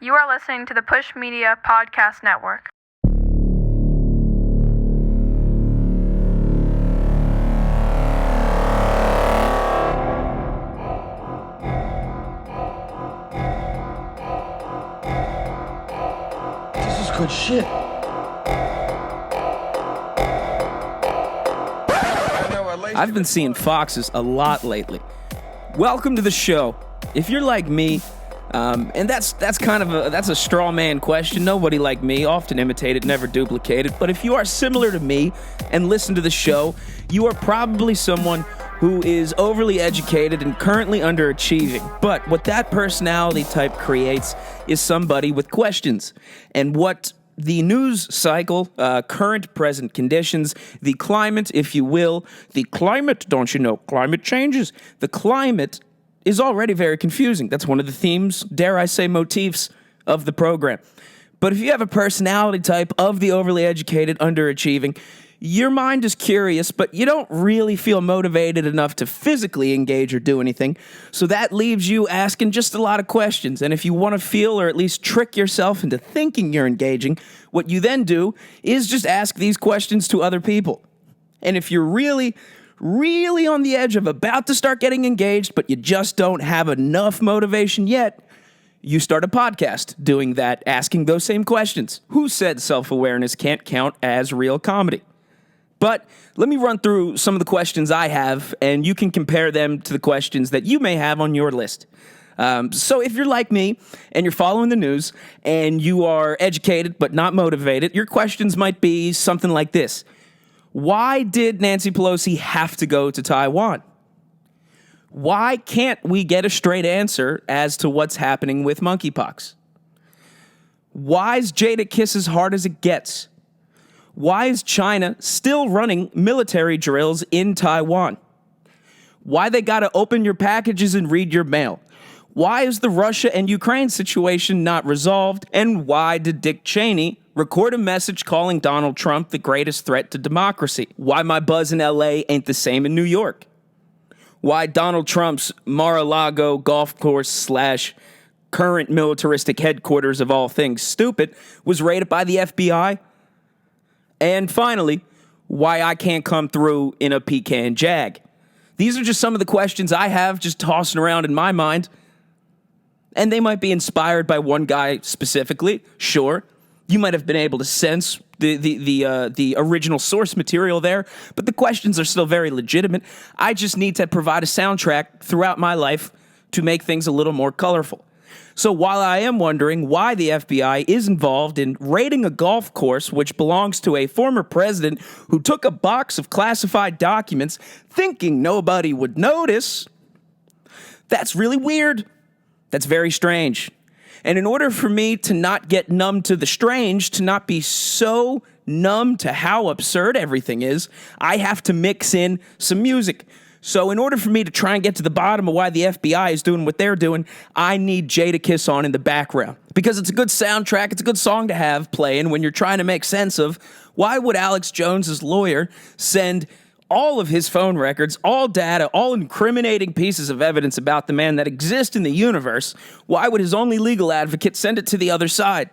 You are listening to the Push Media Podcast Network. This is good shit. I've been seeing foxes a lot lately. Welcome to the show. If you're like me, and that's kind of a straw man question. Nobody like me, often imitated, never duplicated. But if you are similar to me and listen to the show, you are probably someone who is overly educated and currently underachieving. But what that personality type creates is somebody with questions. And what the news cycle, current present conditions, the climate, if you will, the climate, don't you know, climate changes. The climate is already very confusing. That's one of the themes, dare I say, motifs of the program. But if you have a personality type of the overly educated, underachieving, your mind is curious, but you don't really feel motivated enough to physically engage or do anything. So that leaves you asking just a lot of questions. And if you want to feel or at least trick yourself into thinking you're engaging, what you then do is just ask these questions to other people. And if you're really on the edge of about to start getting engaged, but you just don't have enough motivation yet, you start a podcast doing that, asking those same questions. Who said self-awareness can't count as real comedy? But let me run through some of the questions I have, and you can compare them to the questions that you may have on your list. So if you're like me, and you're following the news, and you are educated but not motivated, your questions might be something like this. Why did Nancy Pelosi have to go to Taiwan? Why can't we get a straight answer as to what's happening with monkeypox? Why is Jada Kiss as hard as it gets? Why is China still running military drills in Taiwan? Why they gotta open your packages and read your mail? Why is the Russia and Ukraine situation not resolved? And why did Dick Cheney record a message calling Donald Trump the greatest threat to democracy? Why my buzz in LA ain't the same in New York? Why Donald Trump's Mar-a-Lago golf course / current militaristic headquarters of all things stupid was raided by the FBI? And finally, why I can't come through in a pecan jag. These are just some of the questions I have just tossing around in my mind. And they might be inspired by one guy specifically, sure. You might have been able to sense the original source material there, but the questions are still very legitimate. I just need to provide a soundtrack throughout my life to make things a little more colorful. So while I am wondering why the FBI is involved in raiding a golf course which belongs to a former president who took a box of classified documents thinking nobody would notice, that's really weird. That's very strange. And in order for me to not get numb to the strange, to not be so numb to how absurd everything is, I have to mix in some music. So in order for me to try and get to the bottom of why the FBI is doing what they're doing, I need Jada Kiss on in the background. Because it's a good soundtrack, it's a good song to have playing when you're trying to make sense of why would Alex Jones's lawyer send all of his phone records, all data, all incriminating pieces of evidence about the man that exist in the universe. Why would his only legal advocate send it to the other side?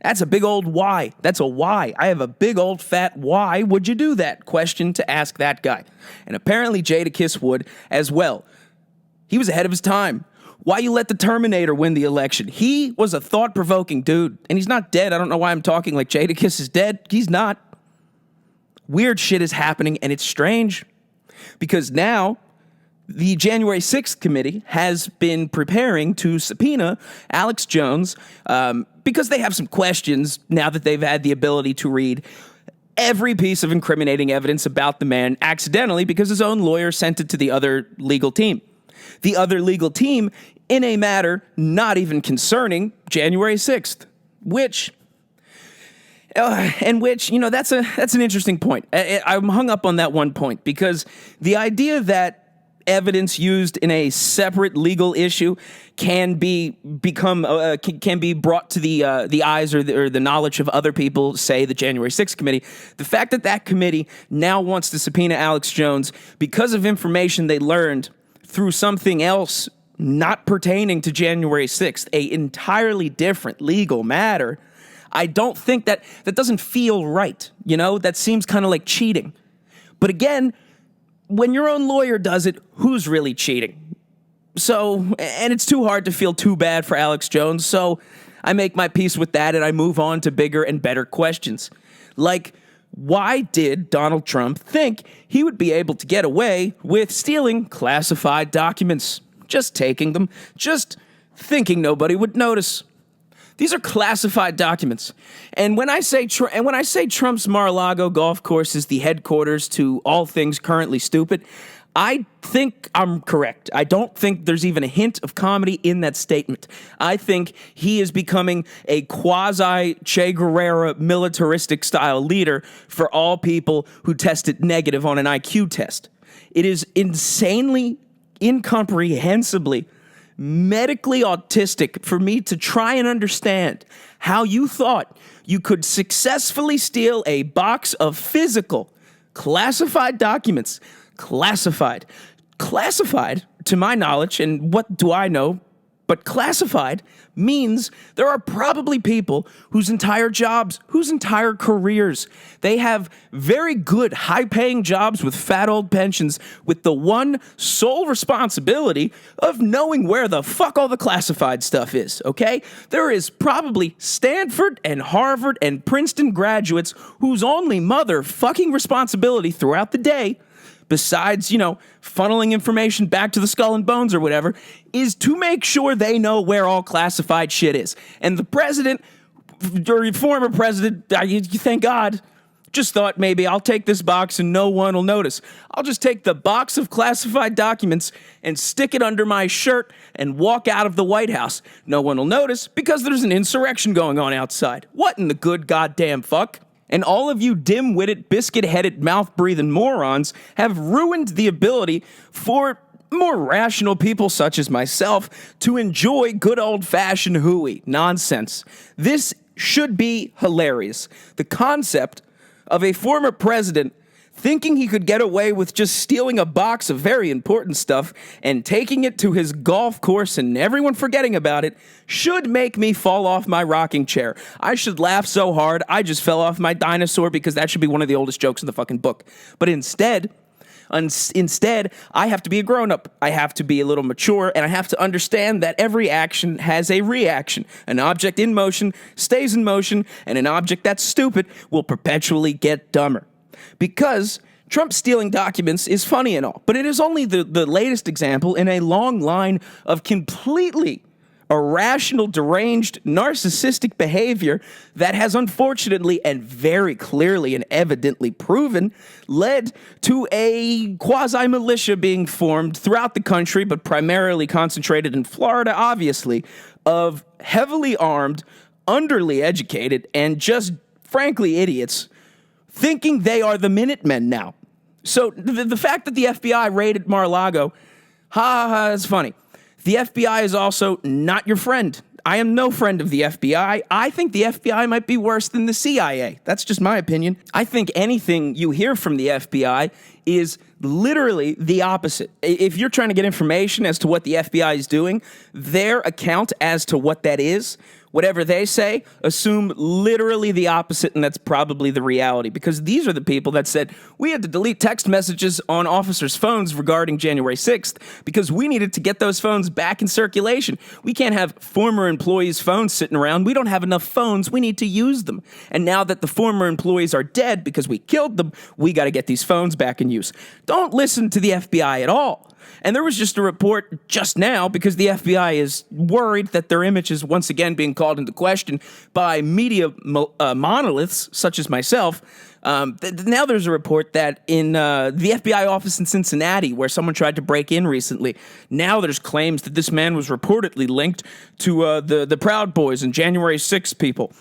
That's a big old why. That's a why. I have a big old fat why would you do that question to ask that guy. And apparently Jada Kiss would as well. He was ahead of his time. Why you let the Terminator win the election? He was a thought-provoking dude, and he's not dead. I don't know why I'm talking like Jada Kiss is dead. He's not. Weird shit is happening, and it's strange because now the January 6th committee has been preparing to subpoena Alex Jones because they have some questions now that they've had the ability to read every piece of incriminating evidence about the man accidentally because his own lawyer sent it to the other legal team. The other legal team in a matter not even concerning January 6th, which... that's an interesting point. I'm hung up on that one point because the idea that evidence used in a separate legal issue can be brought to the eyes or the knowledge of other people, say the January 6th committee. The fact that that committee now wants to subpoena Alex Jones because of information they learned through something else not pertaining to January 6th, a entirely different legal matter, I don't think that doesn't feel right. That seems kind of like cheating. But again, when your own lawyer does it, who's really cheating? So, and it's too hard to feel too bad for Alex Jones, so I make my peace with that and I move on to bigger and better questions. Like, why did Donald Trump think he would be able to get away with stealing classified documents? Just taking them, just thinking nobody would notice. These are classified documents. And when I say Trump's Mar-a-Lago golf course is the headquarters to all things currently stupid, I think I'm correct. I don't think there's even a hint of comedy in that statement. I think he is becoming a quasi-Che Guevara militaristic style leader for all people who tested negative on an IQ test. It is insanely, incomprehensibly, medically autistic for me to try and understand how you thought you could successfully steal a box of physical classified documents. Classified, to my knowledge, and what do I know, but classified means there are probably people whose entire jobs, whose entire careers, they have very good, high-paying jobs with fat old pensions with the one sole responsibility of knowing where the fuck all the classified stuff is, okay? There is probably Stanford and Harvard and Princeton graduates whose only motherfucking responsibility throughout the day, besides, funneling information back to the Skull and Bones or whatever, is to make sure they know where all classified shit is. And the president, or former president, thank God, just thought maybe I'll take this box and no one will notice. I'll just take the box of classified documents and stick it under my shirt and walk out of the White House. No one will notice because there's an insurrection going on outside. What in the good goddamn fuck? And all of you dim-witted, biscuit-headed, mouth-breathing morons have ruined the ability for more rational people such as myself to enjoy good old-fashioned hooey nonsense. This should be hilarious. The concept of a former president thinking he could get away with just stealing a box of very important stuff and taking it to his golf course and everyone forgetting about it should make me fall off my rocking chair. I should laugh so hard I just fell off my dinosaur because that should be one of the oldest jokes in the fucking book. But instead, I have to be a grown-up. I have to be a little mature, and I have to understand that every action has a reaction. An object in motion stays in motion, and an object that's stupid will perpetually get dumber. Because Trump stealing documents is funny and all, but it is only the latest example in a long line of completely irrational, deranged, narcissistic behavior that has unfortunately and very clearly and evidently proven led to a quasi-militia being formed throughout the country, but primarily concentrated in Florida, obviously, of heavily armed, underly educated, and just frankly idiots thinking they are the Minutemen now. So the fact that the FBI raided Mar-a-Lago, it's funny. The FBI is also not your friend. I am no friend of the FBI. I think the FBI might be worse than the CIA. That's just my opinion. I think anything you hear from the FBI is literally the opposite. If you're trying to get information as to what the FBI is doing, their account as to what that is, whatever they say, assume literally the opposite, and that's probably the reality, because these are the people that said we had to delete text messages on officers' phones regarding January 6th because we needed to get those phones back in circulation. We can't have former employees' phones sitting around. We don't have enough phones. We need to use them. And now that the former employees are dead because we killed them, we got to get these phones back in use. Don't listen to the FBI at all. And there was just a report just now because the FBI is worried that their image is once again being called into question by media monoliths such as myself. Now there's a report that in the FBI office in Cincinnati, where someone tried to break in recently, now there's claims that this man was reportedly linked to the Proud Boys and January 6th people,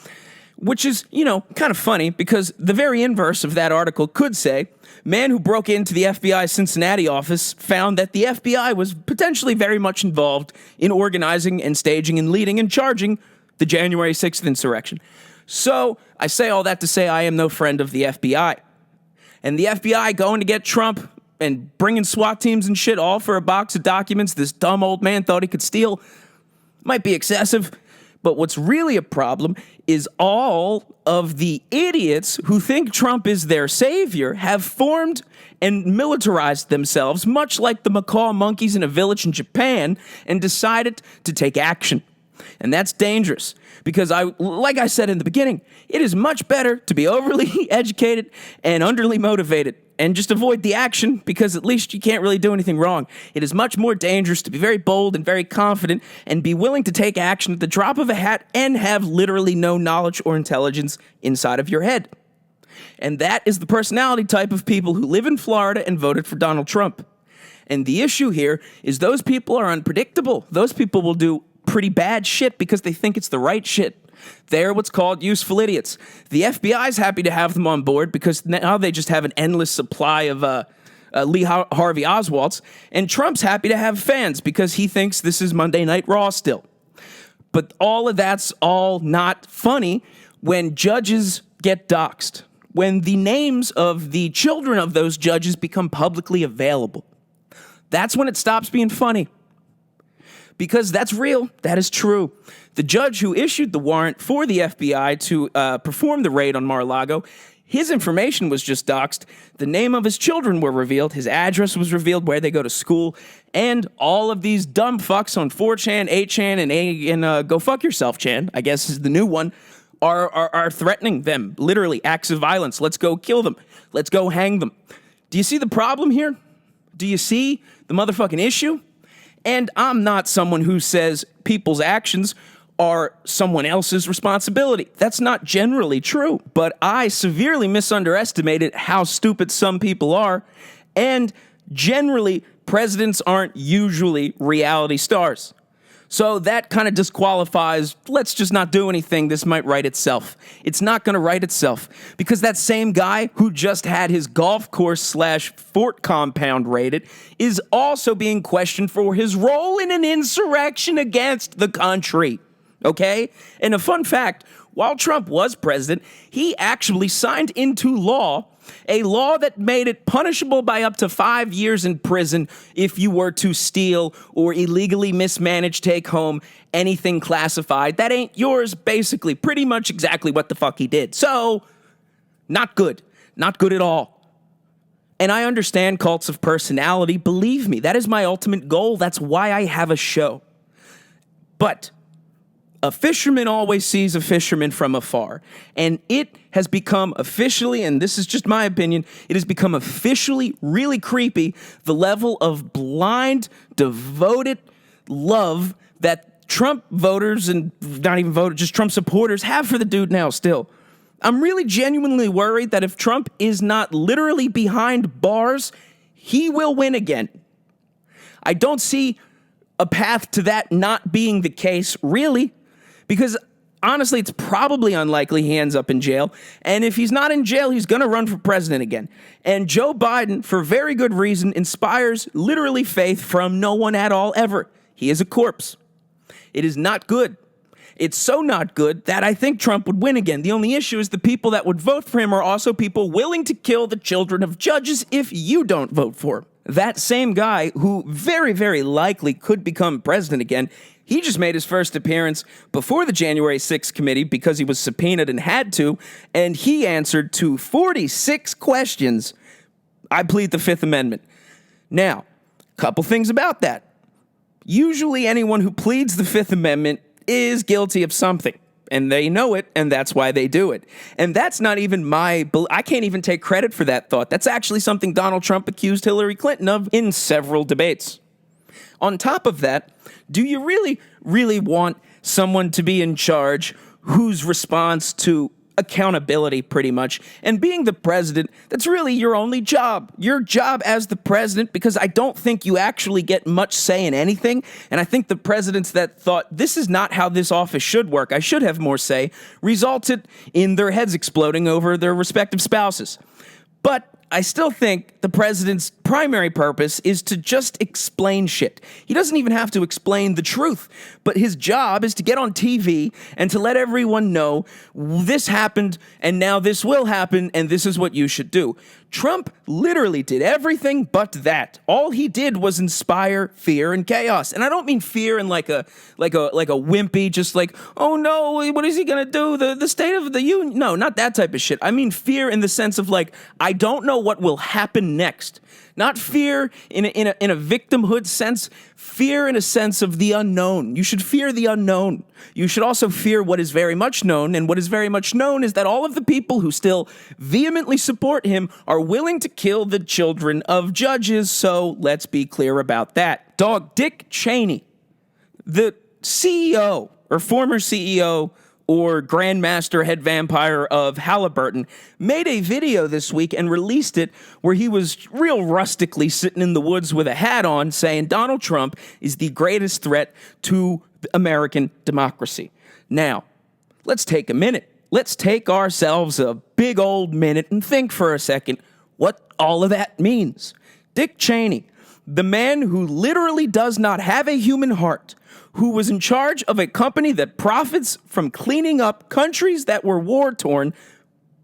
which is, kind of funny because the very inverse of that article could say, man who broke into the FBI Cincinnati office found that the FBI was potentially very much involved in organizing and staging and leading and charging the January 6th insurrection. So I say all that to say I am no friend of the FBI. And the FBI going to get Trump and bringing SWAT teams and shit all for a box of documents this dumb old man thought he could steal might be excessive. But what's really a problem is all of the idiots who think Trump is their savior have formed and militarized themselves, much like the macaw monkeys in a village in Japan, and decided to take action. And that's dangerous because like I said in the beginning, it is much better to be overly educated and underly motivated and just avoid the action because at least you can't really do anything wrong. It is much more dangerous to be very bold and very confident and be willing to take action at the drop of a hat and have literally no knowledge or intelligence inside of your head. And that is the personality type of people who live in Florida and voted for Donald Trump. And the issue here is those people are unpredictable. Those people will do pretty bad shit because they think it's the right shit. They're what's called useful idiots. The FBI's happy to have them on board because now they just have an endless supply of Lee Harvey Oswalds, and Trump's happy to have fans because he thinks this is Monday Night Raw still. But all of that's all not funny when judges get doxxed, when the names of the children of those judges become publicly available. That's when it stops being funny. Because that's real. That is true. The judge who issued the warrant for the FBI to perform the raid on Mar-a-Lago, his information was just doxed. The name of his children were revealed. His address was revealed, where they go to school. And all of these dumb fucks on 4chan, 8chan, and Go Fuck Yourself Chan, I guess is the new one, are threatening them. Literally, acts of violence. Let's go kill them. Let's go hang them. Do you see the problem here? Do you see the motherfucking issue? And I'm not someone who says people's actions are someone else's responsibility. That's not generally true. But I severely misunderestimated how stupid some people are. And generally, presidents aren't usually reality stars. So that kind of disqualifies, let's just not do anything, this might right itself. It's not going to right itself because that same guy who just had his golf course / fort compound raided is also being questioned for his role in an insurrection against the country. Okay? And a fun fact, while Trump was president, he actually signed into law a law that made it punishable by up to 5 years in prison if you were to steal or illegally mismanage, take home anything classified that ain't yours, basically. Pretty much exactly what the fuck he did. So, not good. Not good at all. And I understand cults of personality. Believe me, that is my ultimate goal. That's why I have a show. But a fisherman always sees a fisherman from afar. And it has become officially, and this is just my opinion, it has become officially really creepy, the level of blind, devoted love that Trump voters and not even voters, just Trump supporters have for the dude now still. I'm really genuinely worried that if Trump is not literally behind bars, he will win again. I don't see a path to that not being the case, really. Because, honestly, it's probably unlikely he ends up in jail. And if he's not in jail, he's going to run for president again. And Joe Biden, for very good reason, inspires literally faith from no one at all ever. He is a corpse. It is not good. It's so not good that I think Trump would win again. The only issue is the people that would vote for him are also people willing to kill the children of judges if you don't vote for him. That same guy, who very, very likely could become president again, he just made his first appearance before the January 6th committee because he was subpoenaed and had to, and he answered to 46 questions. I plead the Fifth Amendment. Now, a couple things about that. Usually anyone who pleads the Fifth Amendment is guilty of something, and they know it, and that's why they do it. And that's not even I can't even take credit for that thought. That's actually something Donald Trump accused Hillary Clinton of in several debates. On top of that, do you really, really want someone to be in charge whose response to accountability, pretty much, and being the president, that's really your only job. Your job as the president, because I don't think you actually get much say in anything, and I think the presidents that thought, this is not how this office should work, I should have more say, resulted in their heads exploding over their respective spouses. But I still think the president's primary purpose is to just explain shit. He doesn't even have to explain the truth, but his job is to get on TV and to let everyone know this happened and now this will happen and this is what you should do. Trump literally did everything but that. All he did was inspire fear and chaos. And I don't mean fear in like a wimpy, just like, oh no, what is he gonna do? The State of the Union. No, not that type of shit. I mean fear in the sense of like, I don't know what will happen next. Not fear in a victimhood sense, fear in a sense of the unknown. You should fear the unknown. You should also fear what is very much known, and what is very much known is that all of the people who still vehemently support him are willing to kill the children of judges, so let's be clear about that. Dog, Dick Cheney, the CEO, or former CEO, or Grandmaster Head Vampire of Halliburton, made a video this week and released it where he was real rustically sitting in the woods with a hat on saying Donald Trump is the greatest threat to American democracy. Now, let's take a minute. Let's take ourselves a big old minute and think for a second what all of that means. Dick Cheney, the man who literally does not have a human heart, who was in charge of a company that profits from cleaning up countries that were war-torn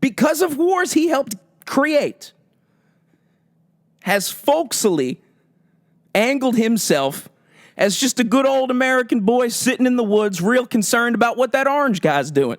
because of wars he helped create, has folksily angled himself as just a good old American boy sitting in the woods, real concerned about what that orange guy's doing.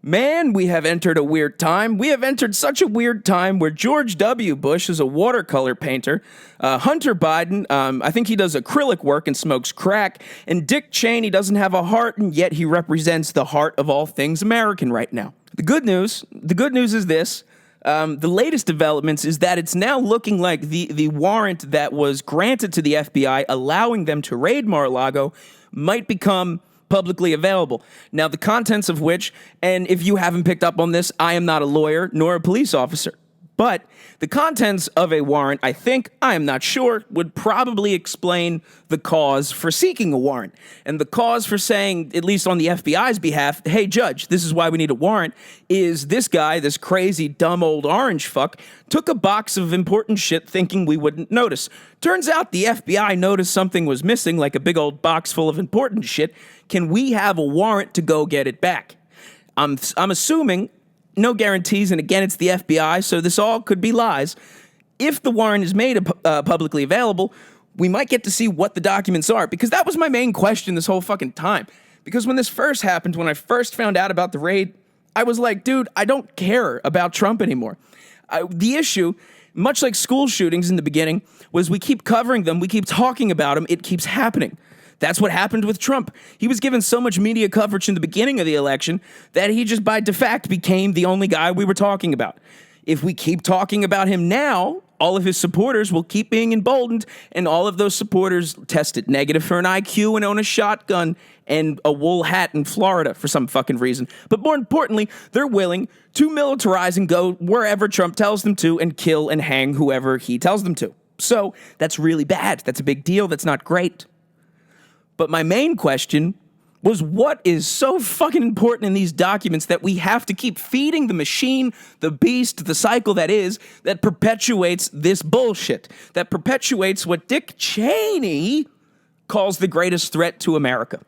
Man, we have entered a weird time. We have entered such a weird time where George W. Bush is a watercolor painter, Hunter Biden, I think he does acrylic work and smokes crack, and Dick Cheney doesn't have a heart, and yet he represents the heart of all things American right now. The good news is this. The latest developments is that it's now looking like the warrant that was granted to the FBI allowing them to raid Mar-a-Lago might become publicly available. Now, the contents of which, and if you haven't picked up on this, I am not a lawyer nor a police officer, but the contents of a warrant, I think, I am not sure, would probably explain the cause for seeking a warrant. And the cause for saying, at least on the FBI's behalf, hey, judge, this is why we need a warrant, is this guy, this crazy, dumb old orange fuck, took a box of important shit thinking we wouldn't notice. Turns out the FBI noticed something was missing, like a big old box full of important shit. Can we have a warrant to go get it back? I'm assuming, no guarantees, and again, it's the FBI, so this all could be lies. If the warrant is made publicly available, we might get to see what the documents are, because that was my main question this whole fucking time. Because when this first happened, when I first found out about the raid, I was like, dude, I don't care about Trump anymore. The issue, much like school shootings in the beginning, was we keep covering them, we keep talking about them, it keeps happening. That's what happened with Trump. He was given so much media coverage in the beginning of the election that he just by de facto became the only guy we were talking about. If we keep talking about him now, all of his supporters will keep being emboldened, and all of those supporters tested negative for an IQ and own a shotgun and a wool hat in Florida for some fucking reason. But more importantly, they're willing to militarize and go wherever Trump tells them to and kill and hang whoever he tells them to. So that's really bad. That's a big deal. That's not great. But my main question was, what is so fucking important in these documents that we have to keep feeding the machine, the beast, the cycle that perpetuates this bullshit, that perpetuates what Dick Cheney calls the greatest threat to America?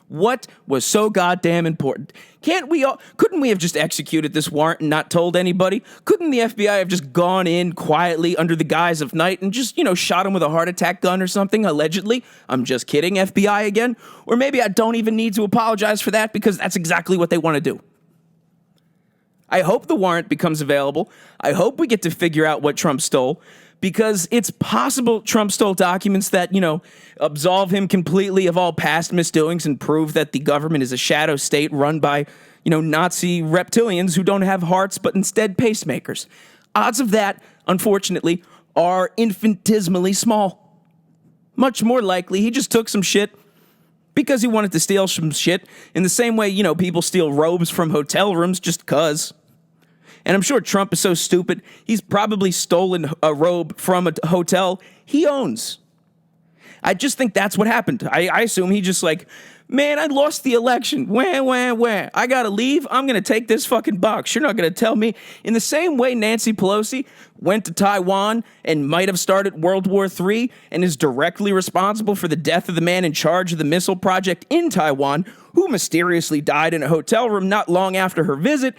What was so goddamn important? Couldn't we have just executed this warrant and not told anybody? Couldn't the FBI have just gone in quietly under the guise of night and just, shot him with a heart attack gun or something, allegedly? I'm just kidding, FBI again. Or maybe I don't even need to apologize for that because that's exactly what they want to do. I hope the warrant becomes available. I hope we get to figure out what Trump stole, because it's possible Trump stole documents that, absolve him completely of all past misdoings and prove that the government is a shadow state run by, Nazi reptilians who don't have hearts but instead pacemakers. Odds of that, unfortunately, are infinitesimally small. Much more likely, he just took some shit because he wanted to steal some shit in the same way, people steal robes from hotel rooms just 'cause. And I'm sure Trump is so stupid, he's probably stolen a robe from a hotel he owns. I just think that's what happened. I assume he just Man, I lost the election. Wah. I gotta leave. I'm gonna take this fucking box. You're not gonna tell me. In the same way Nancy Pelosi went to Taiwan and might have started World War III and is directly responsible for the death of the man in charge of the missile project in Taiwan, who mysteriously died in a hotel room not long after her visit,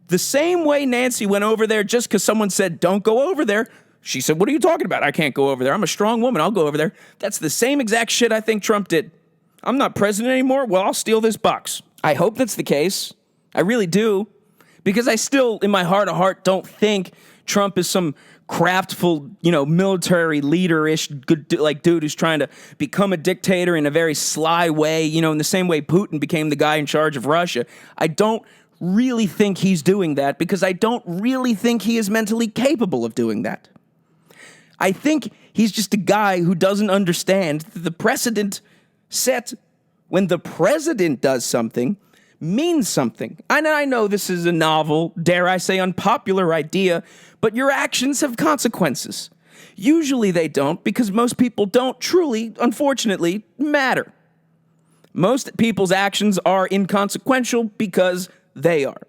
the same way Nancy went over there just because someone said, don't go over there. She said, what are you talking about? I can't go over there. I'm a strong woman. I'll go over there. That's the same exact shit I think Trump did. I'm not president anymore. Well, I'll steal this box. I hope that's the case. I really do. Because I still, in my heart of heart, don't think Trump is some craftful, military leader-ish dude who's trying to become a dictator in a very sly way, in the same way Putin became the guy in charge of Russia. I don't really think he's doing that because I don't really think he is mentally capable of doing that. I think he's just a guy who doesn't understand that the precedent set when the president does something means something. And I know this is a novel, dare I say unpopular idea, but your actions have consequences. Usually they don't because most people don't truly, unfortunately, matter. Most people's actions are inconsequential because they are.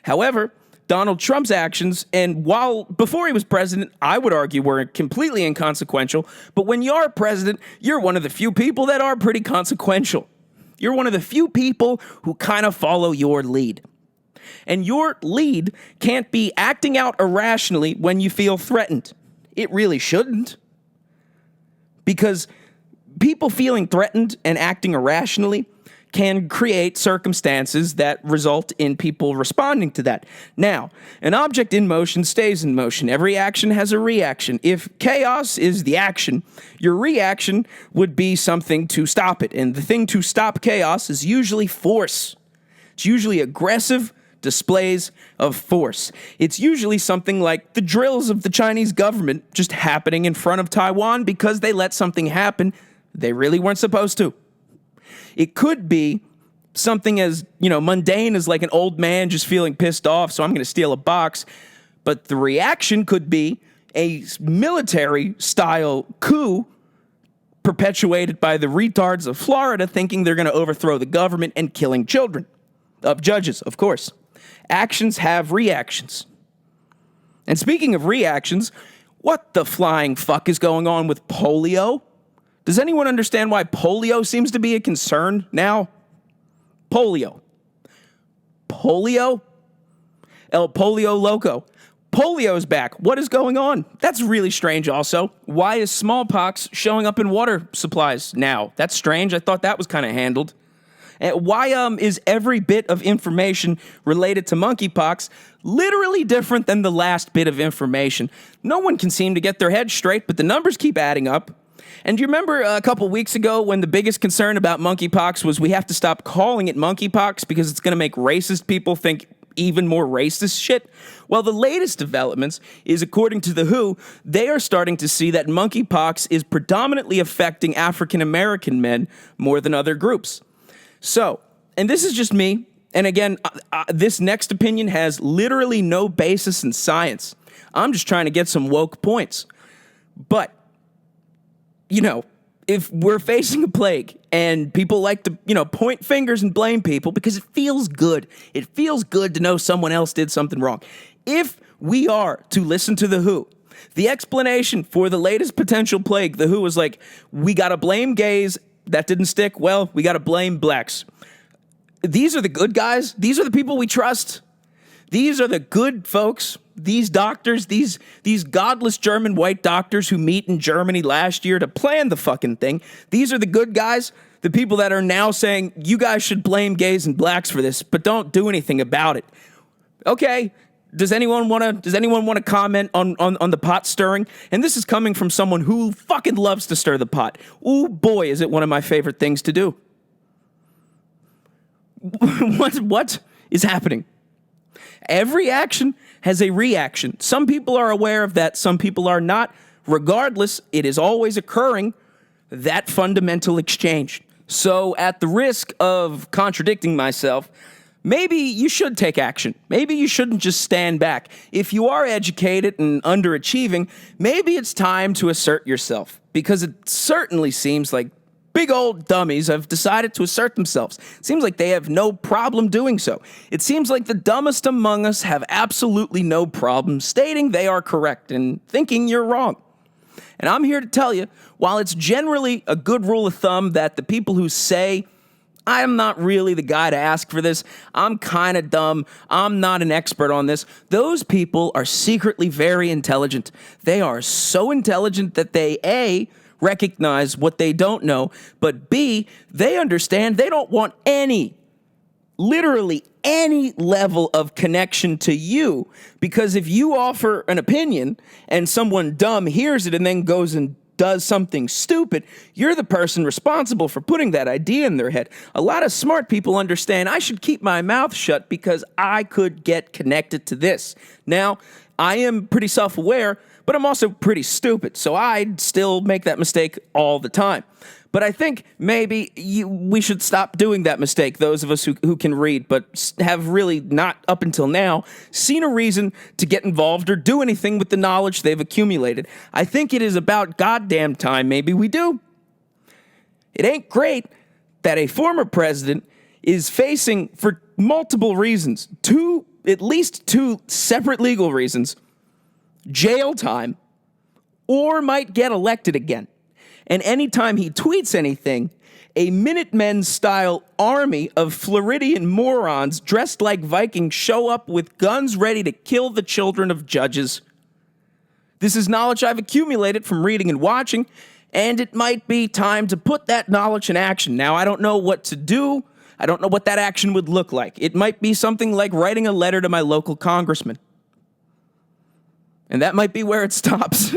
However, Donald Trump's actions, and while before he was president, I would argue were completely inconsequential, but when you're president, you're one of the few people that are pretty consequential. You're one of the few people who kind of follow your lead. And your lead can't be acting out irrationally when you feel threatened. It really shouldn't. Because people feeling threatened and acting irrationally can create circumstances that result in people responding to that. Now, an object in motion stays in motion. Every action has a reaction. If chaos is the action, your reaction would be something to stop it. And the thing to stop chaos is usually force. It's usually aggressive displays of force. It's usually something like the drills of the Chinese government just happening in front of Taiwan because they let something happen they really weren't supposed to. It could be something as, mundane as like an old man just feeling pissed off, so I'm going to steal a box. But the reaction could be a military-style coup perpetuated by the retards of Florida thinking they're going to overthrow the government and killing children. Of judges, of course. Actions have reactions. And speaking of reactions, what the flying fuck is going on with polio? Does anyone understand why polio seems to be a concern now? Polio. El polio loco. Polio's back. What is going on? That's really strange also. Why is smallpox showing up in water supplies now? That's strange. I thought that was kind of handled. Why is every bit of information related to monkeypox literally different than the last bit of information? No one can seem to get their head straight, but the numbers keep adding up. And do you remember a couple weeks ago when the biggest concern about monkeypox was we have to stop calling it monkeypox because it's going to make racist people think even more racist shit? Well, the latest developments is, according to the WHO, they are starting to see that monkeypox is predominantly affecting African American men more than other groups. So, and this is just me, and again, this next opinion has literally no basis in science. I'm just trying to get some woke points. But, if we're facing a plague and people like to, point fingers and blame people because it feels good. It feels good to know someone else did something wrong. If we are to listen to the WHO, the explanation for the latest potential plague, the WHO was like, we got to blame gays. That didn't stick. Well, we got to blame blacks. These are the good guys. These are the people we trust. These are the good folks. These doctors, these godless German white doctors who meet in Germany last year to plan the fucking thing. These are the good guys, the people that are now saying, you guys should blame gays and blacks for this, but don't do anything about it. Okay, does anyone want to comment on the pot stirring? And this is coming from someone who fucking loves to stir the pot. Ooh, boy, is it one of my favorite things to do. What is happening? Every action has a reaction. Some people are aware of that. Some people are not. Regardless, it is always occurring, that fundamental exchange. So at the risk of contradicting myself, maybe you should take action. Maybe you shouldn't just stand back. If you are educated and underachieving, maybe it's time to assert yourself, because it certainly seems like big old dummies have decided to assert themselves. It seems like they have no problem doing so. It seems like the dumbest among us have absolutely no problem stating they are correct and thinking you're wrong. And I'm here to tell you, while it's generally a good rule of thumb that the people who say, I'm not really the guy to ask for this, I'm kind of dumb, I'm not an expert on this, those people are secretly very intelligent. They are so intelligent that they, A, recognize what they don't know, but B, they understand they don't want literally any level of connection to you, because if you offer an opinion and someone dumb hears it and then goes and does something stupid, you're the person responsible for putting that idea in their head. A lot of smart people understand I should keep my mouth shut because I could get connected to this. Now, I am pretty self-aware, but I'm also pretty stupid, so I still make that mistake all the time. But I think maybe we should stop doing that mistake, those of us who can read, but have really not, up until now, seen a reason to get involved or do anything with the knowledge they've accumulated. I think it is about goddamn time maybe we do. It ain't great that a former president is facing, for multiple reasons, at least two separate legal reasons, jail time, or might get elected again. And anytime he tweets anything, a Minutemen-style army of Floridian morons dressed like Vikings show up with guns ready to kill the children of judges. This is knowledge I've accumulated from reading and watching, and it might be time to put that knowledge in action. Now, I don't know what to do. I don't know what that action would look like. It might be something like writing a letter to my local congressman. And that might be where it stops.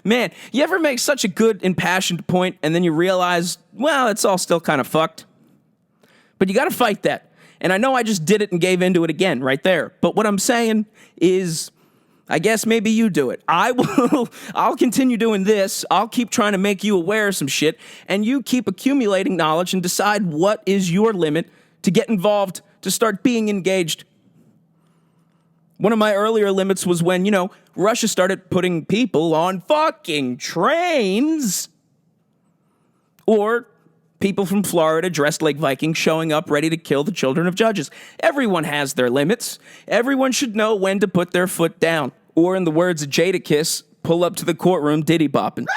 Man, you ever make such a good, impassioned point, and then you realize, well, it's all still kind of fucked? But you got to fight that. And I know I just did it and gave into it again right there. But what I'm saying is, I guess maybe you do it. I'll continue doing this. I'll keep trying to make you aware of some shit, and you keep accumulating knowledge and decide what is your limit to get involved, to start being engaged. One of my earlier limits was when, Russia started putting people on fucking trains. Or people from Florida dressed like Vikings showing up ready to kill the children of judges. Everyone has their limits. Everyone should know when to put their foot down. Or in the words of Jadakiss, pull up to the courtroom diddy bopping.